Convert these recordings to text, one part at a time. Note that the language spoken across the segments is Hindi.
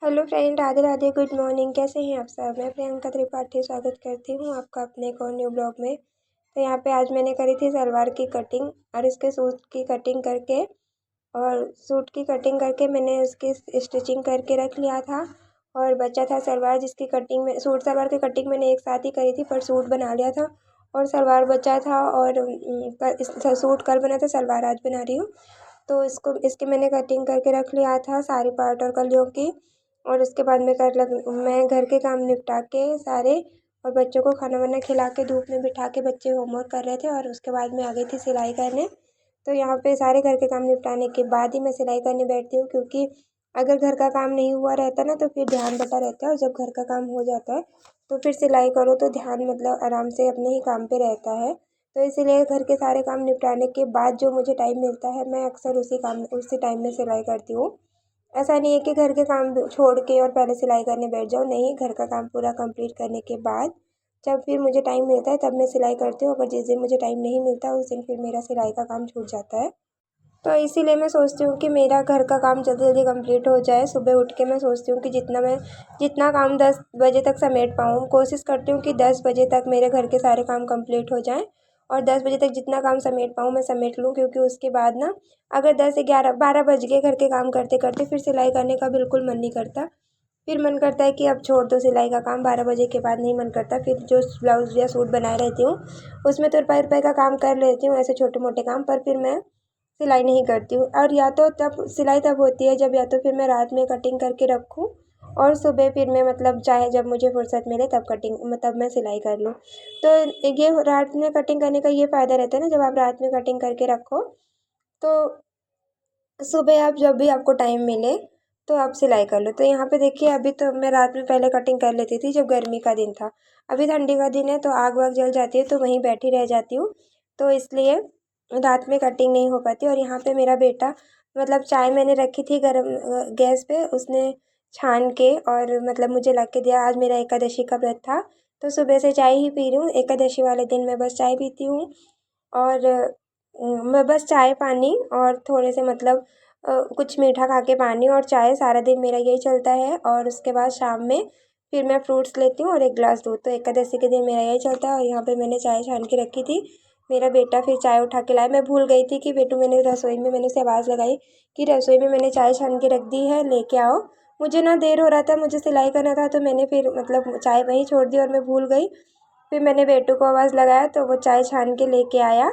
Hello friend, Radhe Radhe, good morning. कैसे हैं आप सब? मैं प्रियंका त्रिपाठी स्वागत करती हूँ आपका अपने एक और न्यू ब्लॉग में। तो यहाँ पे आज मैंने करी थी सलवार की कटिंग और इसके सूट की कटिंग करके मैंने उसकी स्टिचिंग करके रख लिया था। और बचा था सलवार जिसकी कटिंग में सूट सलवार की कटिंग मैंने एक साथ ही करी थी, पर सूट बना लिया था और सलवार बचा था। और सूट कल बना था, सलवार आज बना रही हूँ। तो इसकी मैंने कटिंग करके रख लिया था सारी पार्ट और कलियों की। और उसके बाद मैं घर के काम निपटा के सारे और बच्चों को खाना वाना खिला के धूप में बिठा के बच्चे होमवर्क कर रहे थे और उसके बाद मैं आ गई थी सिलाई करने। तो यहाँ पे सारे घर के काम निपटाने के बाद ही मैं सिलाई करने बैठती हूँ, क्योंकि अगर घर का काम नहीं हुआ रहता ना तो फिर ध्यान बटा रहता है, और जब घर का काम हो जाता है तो फिर सिलाई करो तो ध्यान मतलब आराम से अपने ही काम पे रहता है। तो इसीलिए घर के सारे काम निपटाने के बाद जो मुझे टाइम मिलता है मैं अक्सर उसी टाइम में सिलाई करती हूँ। ऐसा नहीं है कि घर के काम छोड़ के और पहले सिलाई करने बैठ जाओ, नहीं, घर का काम पूरा कंप्लीट करने के बाद जब फिर मुझे टाइम मिलता है तब मैं सिलाई करती हूँ। अगर जिस दिन मुझे टाइम नहीं मिलता उस दिन फिर मेरा सिलाई का काम छूट जाता है। तो इसीलिए मैं सोचती हूँ कि मेरा घर का काम जल्दी जल्दी कंप्लीट हो जाए। सुबह उठ के मैं सोचती हूँ कि जितना काम 10 बजे तक समेट पाऊँ, कोशिश करती हूँ कि 10 बजे तक मेरे घर के सारे काम कंप्लीट हो जाएँ और 10 बजे तक जितना काम समेट पाऊँ मैं समेट लूँ, क्योंकि उसके बाद ना अगर 10 11 12 बज गए घर के काम करते करते फिर सिलाई करने का बिल्कुल मन नहीं करता। फिर मन करता है कि अब छोड़ दो सिलाई का काम, 12 बजे के बाद नहीं मन करता। फिर जो ब्लाउज़ या सूट बनाए रहती हूँ उसमें तो रुपये रुपये का काम कर लेती हूँ, ऐसे छोटे मोटे काम, पर फिर मैं सिलाई नहीं करती हूँ। और या तो तब सिलाई तब होती है जब या तो फिर मैं रात में कटिंग करके रखूँ और सुबह फिर मैं मतलब चाहे जब मुझे फुर्सत मिले तब कटिंग मतलब मैं सिलाई कर लूँ। तो ये रात में कटिंग करने का ये फ़ायदा रहता है ना, जब आप रात में कटिंग करके रखो तो सुबह आप जब भी आपको टाइम मिले तो आप सिलाई कर लो। तो यहाँ पे देखिए, अभी तो मैं रात में पहले कटिंग कर लेती थी जब गर्मी का दिन था। अभी ठंडी का दिन है तो आग वाग जल जाती है तो वहीं बैठी रह जाती हूँ, तो इसलिए रात में कटिंग नहीं हो पाती। और यहाँ पे मेरा बेटा मतलब चाय मैंने रखी थी गरम गैस पे, उसने छान के और मतलब मुझे ला के दिया। आज मेरा एकादशी का व्रत था तो सुबह से चाय ही पी रही हूँ। एकादशी वाले दिन मैं बस चाय पीती हूँ और मैं बस चाय पानी और थोड़े से मतलब कुछ मीठा खा के पानी और चाय, सारा दिन मेरा यही चलता है। और उसके बाद शाम में फिर मैं फ्रूट्स लेती हूँ और एक गिलास दूध। तो एकादशी के दिन मेरा यही चलता है। और यहाँ पे मैंने चाय छान के रखी थी, मेरा बेटा फिर चाय उठा के लाया। मैं भूल गई थी कि बेटू, मैंने रसोई में मैंने उसे आवाज़ लगाई कि रसोई में मैंने चाय छान के रख दी है, लेके आओ। मुझे ना देर हो रहा था, मुझे सिलाई करना था, तो मैंने फिर मतलब चाय वहीं छोड़ दी और मैं भूल गई। फिर मैंने बेटू को आवाज़ लगाया तो वो चाय छान के लेके आया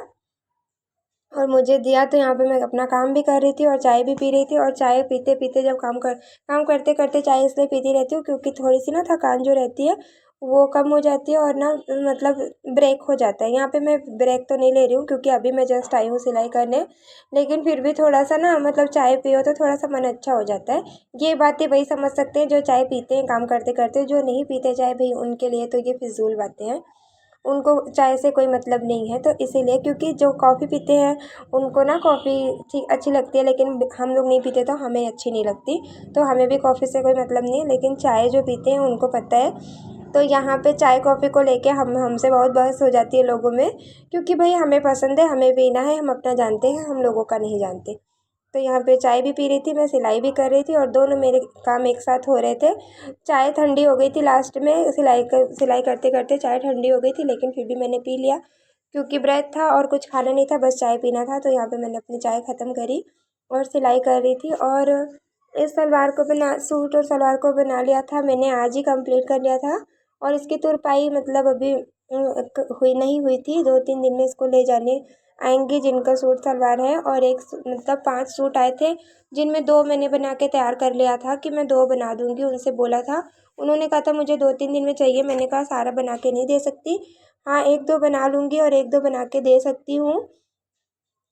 और मुझे दिया। तो यहाँ पे मैं अपना काम भी कर रही थी और चाय भी पी रही थी। और चाय पीते पीते जब काम करते करते चाय इसलिए पीती रहती हूँ क्योंकि थोड़ी सी ना थकान जो रहती है वो कम हो जाती है और ना मतलब ब्रेक हो जाता है। यहाँ पे मैं ब्रेक तो नहीं ले रही हूँ क्योंकि अभी मैं जस्ट आई हूँ सिलाई करने, लेकिन फिर भी थोड़ा सा ना मतलब चाय पियो तो थोड़ा सा मन अच्छा हो जाता है। ये बातें वही समझ सकते हैं जो चाय पीते हैं काम करते करते, जो नहीं पीते चाय भाई उनके लिए तो ये फिजूल बातें हैं, उनको चाय से कोई मतलब नहीं है। तो इसीलिए, क्योंकि जो कॉफ़ी पीते हैं उनको ना कॉफ़ी ठीक अच्छी लगती है, लेकिन हम लोग नहीं पीते तो हमें अच्छी नहीं लगती। तो हमें भी कॉफ़ी से कोई मतलब नहीं है, लेकिन चाय जो पीते हैं उनको पता है। तो यहाँ पे चाय कॉफ़ी को लेके हमसे बहुत बहस हो जाती है लोगों में, क्योंकि भाई हमें पसंद है, हमें पीना है, हम अपना जानते हैं, हम लोगों का नहीं जानते। तो यहाँ पे चाय भी पी रही थी, मैं सिलाई भी कर रही थी और दोनों मेरे काम एक साथ हो रहे थे। चाय ठंडी हो गई थी लास्ट में, सिलाई करते करते चाय ठंडी हो गई थी, लेकिन फिर भी मैंने पी लिया क्योंकि व्रत था और कुछ खाना नहीं था, बस चाय पीना था। तो यहाँ पे मैंने अपनी चाय ख़त्म करी और सिलाई कर रही थी। और इस सलवार को बना सूट और सलवार को बना लिया था मैंने, आज ही कंप्लीट कर लिया था। और इसकी तुरपाई मतलब अभी हुई थी, 2 3 दिन में इसको ले जाने आएंगे जिनका सूट सलवार है। और मतलब 5 सूट आए थे जिनमें 2 मैंने बना के तैयार कर लिया था कि मैं 2 बना दूँगी, उनसे बोला था। उन्होंने कहा था मुझे 2 3 दिन में चाहिए, मैंने कहा सारा बना के नहीं दे सकती, हाँ 1 2 बना लूँगी और 1 2 बना के दे सकती हूँ।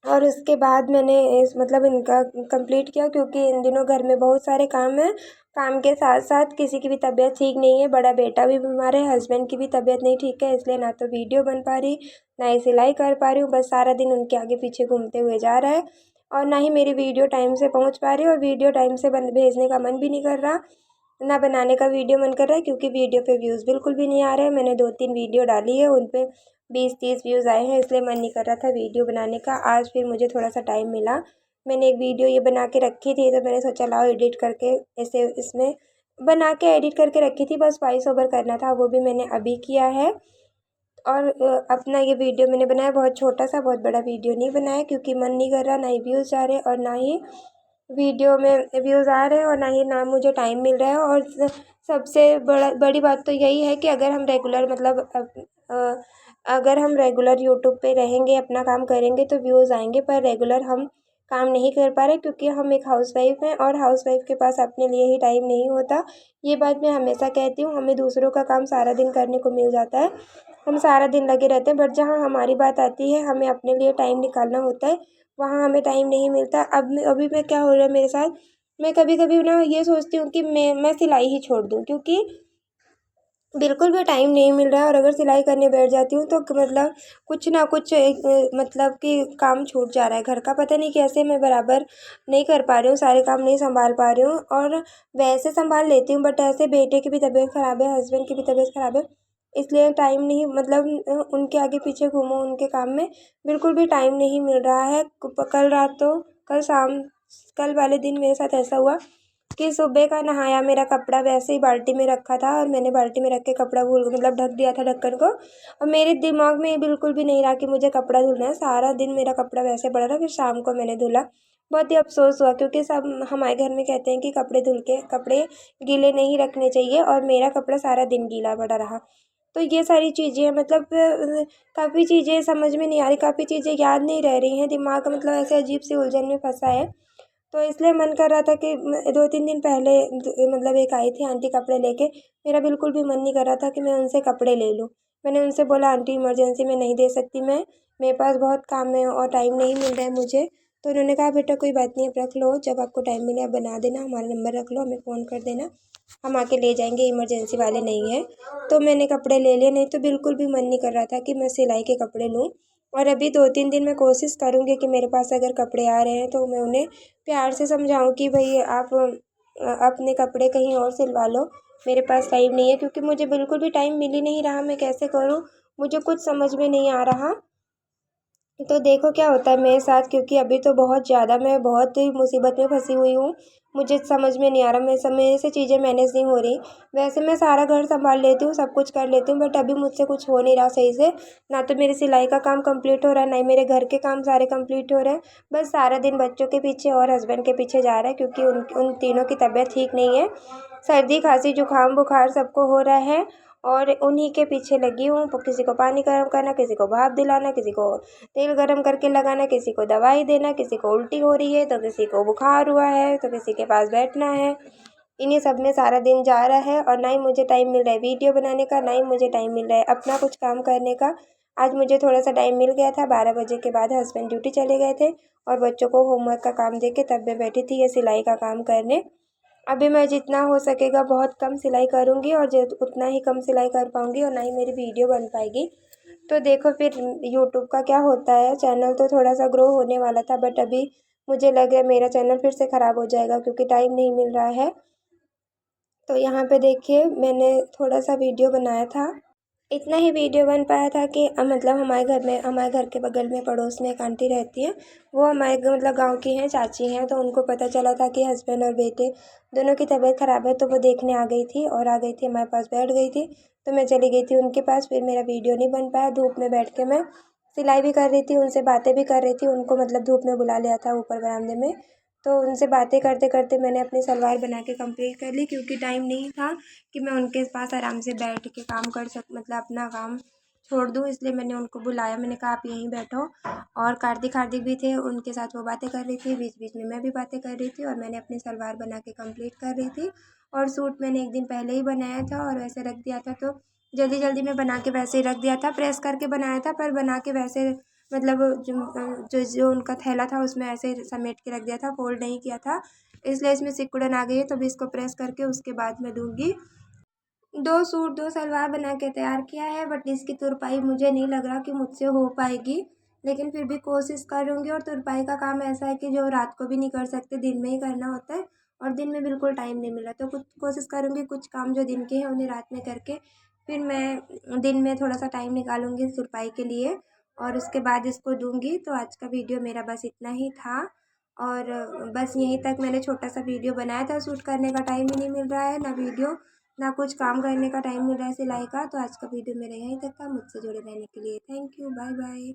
और उसके बाद मैंने इस मतलब इनका कंप्लीट किया, क्योंकि इन दिनों घर में बहुत सारे काम हैं। काम के साथ साथ किसी की भी तबीयत ठीक नहीं है, बड़ा बेटा भी बीमार है, हस्बैंड की भी तबीयत नहीं ठीक है, इसलिए ना तो वीडियो बन पा रही, ना ही सिलाई कर पा रही हूँ। बस सारा दिन उनके आगे पीछे घूमते हुए जा रहा है और ना ही मेरी वीडियो टाइम से पहुँच पा रही है, और वीडियो टाइम से भेजने का मन भी नहीं कर रहा, ना बनाने का वीडियो मन कर रहा है, क्योंकि वीडियो पे व्यूज़ बिल्कुल भी नहीं आ रहे हैं। मैंने 2 3 वीडियो डाली है, उन पे 20 30 व्यूज़ आए हैं, इसलिए मन नहीं कर रहा था वीडियो बनाने का। आज फिर मुझे थोड़ा सा टाइम मिला, मैंने एक वीडियो ये बना के रखी थी तो मैंने सोचा लाओ एडिट करके इसे इसमें बना के एडिट करके रखी थी, बस वॉइस ओवर करना था, वो भी मैंने अभी किया है। और अपना ये वीडियो मैंने बनाया बहुत छोटा सा, बहुत बड़ा वीडियो नहीं बनाया क्योंकि मन नहीं कर रहा, ना ही व्यूज़ आ रहे और ना ही वीडियो में व्यूज़ आ रहे हैं और ना मुझे टाइम मिल रहा है। और सबसे बड़ी बात तो यही है कि अगर हम रेगुलर मतलब अगर हम रेगुलर यूट्यूब पे रहेंगे, अपना काम करेंगे तो व्यूज़ आएंगे, पर रेगुलर हम काम नहीं कर पा रहे क्योंकि हम एक हाउसवाइफ हैं और हाउसवाइफ के पास अपने लिए ही टाइम नहीं होता। ये बात मैं हमेशा कहती हूँ, हमें दूसरों का काम सारा दिन करने को मिल जाता है, हम सारा दिन लगे रहते हैं, बट जहाँ हमारी बात आती है हमें अपने लिए टाइम निकालना होता है, वहाँ हमें टाइम नहीं मिलता। अभी मैं क्या हो रहा है मेरे साथ, मैं कभी कभी ना ये सोचती हूँ कि मैं सिलाई ही छोड़ दूँ क्योंकि बिल्कुल भी टाइम नहीं मिल रहा है। और अगर सिलाई करने बैठ जाती हूँ तो मतलब कुछ ना कुछ एक मतलब कि काम छूट जा रहा है घर का, पता नहीं कैसे मैं बराबर नहीं कर पा रही हूँ, सारे काम नहीं संभाल पा रही हूँ। और वैसे संभाल लेती हूँ बट ऐसे बेटे की भी तबीयत ख़राब है, हस्बैंड की भी तबीयत ख़राब है, इसलिए टाइम नहीं मतलब उनके आगे पीछे घूमो उनके काम में, बिल्कुल भी टाइम नहीं मिल रहा है। कल रात तो कल वाले दिन मेरे साथ ऐसा हुआ कि सुबह का नहाया, मेरा कपड़ा वैसे ही बाल्टी में रखा था और मैंने बाल्टी में रख के कपड़ा भूल मतलब ढक दिया था ढक्कन को, और मेरे दिमाग में बिल्कुल भी नहीं रहा कि मुझे कपड़ा धुलना है। सारा दिन मेरा कपड़ा वैसे पड़ा रहा, फिर शाम को मैंने धुला। बहुत ही अफसोस हुआ क्योंकि सब हमारे घर में कहते हैं कि कपड़े गीले नहीं रखने चाहिए, और मेरा कपड़ा सारा दिन गीला पड़ा रहा। तो ये सारी चीज़ें मतलब काफ़ी चीज़ें समझ में नहीं आ रही, काफ़ी चीज़ें याद नहीं रह रही हैं, दिमाग मतलब ऐसे अजीब सी उलझन में फंसा है। तो इसलिए मन कर रहा था कि 2-3 दिन पहले मतलब एक आई थी आंटी कपड़े लेके, मेरा बिल्कुल भी मन नहीं कर रहा था कि मैं उनसे कपड़े ले लूँ। मैंने उनसे बोला आंटी इमरजेंसी में नहीं दे सकती मैं, मेरे पास बहुत काम है और टाइम नहीं मिल रहा है मुझे। तो उन्होंने कहा बेटा कोई बात नहीं, आप रख लो, जब आपको टाइम मिले आप बना देना, हमारा नंबर रख लो, हमें फ़ोन कर देना, हम आके ले जाएंगे, इमरजेंसी वाले नहीं हैं। तो मैंने कपड़े ले लिए, नहीं तो बिल्कुल भी मन नहीं कर रहा था कि मैं सिलाई के कपड़े लूँ। और अभी 2-3 दिन मैं कोशिश करूँगी कि मेरे पास अगर कपड़े आ रहे हैं तो मैं उन्हें प्यार से समझाऊँ कि भाई आप अपने कपड़े कहीं और सिलवा लो, मेरे पास टाइम नहीं है, क्योंकि मुझे बिल्कुल भी टाइम मिल ही नहीं रहा, मैं कैसे करूँ, मुझे कुछ समझ में नहीं आ रहा। तो देखो क्या होता है मेरे साथ, क्योंकि अभी तो बहुत ज़्यादा मैं बहुत ही मुसीबत में फंसी हुई हूँ, मुझे समझ में नहीं आ रहा, मेरे से चीज़ें मैनेज नहीं हो रही। वैसे मैं सारा घर संभाल लेती हूँ, सब कुछ कर लेती हूँ, बट अभी मुझसे कुछ हो नहीं रहा सही से, ना तो मेरी सिलाई का काम कंप्लीट हो रहा है, ना ही मेरे घर के काम सारे कंप्लीट हो रहे हैं। बस सारा दिन बच्चों के पीछे और हस्बैंड के पीछे जा रहा है क्योंकि उन उन तीनों की तबीयत ठीक नहीं है, सर्दी खांसी जुकाम बुखार सबको हो रहा है, और उन्हीं के पीछे लगी हूँ। किसी को पानी गर्म करना, किसी को भाप दिलाना, किसी को तेल गरम करके लगाना, किसी को दवाई देना, किसी को उल्टी हो रही है तो किसी को बुखार हुआ है तो किसी के पास बैठना है। इन्हीं सब में सारा दिन जा रहा है और ना ही मुझे टाइम मिल रहा है वीडियो बनाने का, ना ही मुझे टाइम मिल रहा है अपना कुछ काम करने का। आज मुझे थोड़ा सा टाइम मिल गया था, 12 बजे के बाद हस्बैंड ड्यूटी चले गए थे और बच्चों को होमवर्क का काम दे के तब मैं बैठी थी ये सिलाई का काम करने। अभी मैं जितना हो सकेगा बहुत कम सिलाई करूँगी और उतना ही कम सिलाई कर पाऊँगी और ना ही मेरी वीडियो बन पाएगी। तो देखो फिर यूट्यूब का क्या होता है, चैनल तो थोड़ा सा ग्रो होने वाला था बट अभी मुझे लग रहा है मेरा चैनल फिर से ख़राब हो जाएगा क्योंकि टाइम नहीं मिल रहा है। तो यहाँ पे देखिए मैंने थोड़ा सा वीडियो बनाया था, इतना ही वीडियो बन पाया था कि मतलब हमारे घर के बगल में पड़ोस में एक आंटी रहती हैं, वो हमारे मतलब गांव की हैं, चाची हैं, तो उनको पता चला था कि हस्बैंड और बेटे दोनों की तबीयत ख़राब है, तो वो देखने आ गई थी और आ गई थी हमारे पास बैठ गई थी। तो मैं चली गई थी उनके पास, फिर मेरा वीडियो नहीं बन पाया, धूप में बैठ के मैं सिलाई भी कर रही थी, उनसे बातें भी कर रही थी, उनको मतलब धूप में बुला लिया था ऊपर बरामदे में। तो उनसे बातें करते करते मैंने अपनी सलवार बना के कंप्लीट कर ली क्योंकि टाइम नहीं था कि मैं उनके पास आराम से बैठ के काम कर मतलब अपना काम छोड़ दूँ, इसलिए मैंने उनको बुलाया, मैंने कहा आप यहीं बैठो। और कार्तिक हार्दिक भी थे, उनके साथ वो बातें कर रही थी, बीच बीच में मैं भी बातें कर रही थी और मैंने अपनी सलवार बना के कंप्लीट कर रही थी। और सूट मैंने एक दिन पहले ही बनाया था और वैसे रख दिया था, तो जल्दी जल्दी में बना के वैसे ही रख दिया था, प्रेस करके बनाया था पर बना के वैसे मतलब जो उनका थैला था उसमें ऐसे समेट के रख दिया था, फोल्ड नहीं किया था, इसलिए इसमें सिकुड़न आ गई है, तो भी इसको प्रेस करके उसके बाद मैं दूँगी। 2 सूट 2 सलवार बना के तैयार किया है बट इसकी तुरपाई मुझे नहीं लग रहा कि मुझसे हो पाएगी, लेकिन फिर भी कोशिश करूँगी। और तुरपाई का काम ऐसा है कि जो रात को भी नहीं कर सकते, दिन में ही करना होता है और दिन में बिल्कुल टाइम नहीं मिला, तो कुछ कोशिश करूँगी कुछ काम जो दिन के हैं उन्हें रात में करके फिर मैं दिन में थोड़ा सा टाइम निकालूँगी तुरपाई के लिए और उसके बाद इसको दूँगी। तो आज का वीडियो मेरा बस इतना ही था और बस यहीं तक मैंने छोटा सा वीडियो बनाया था। शूट करने का टाइम ही नहीं मिल रहा है, ना वीडियो ना कुछ काम करने का टाइम मिल रहा है सिलाई का। तो आज का वीडियो मेरा यहीं तक था। मुझसे जुड़े रहने के लिए थैंक यू, बाय बाय।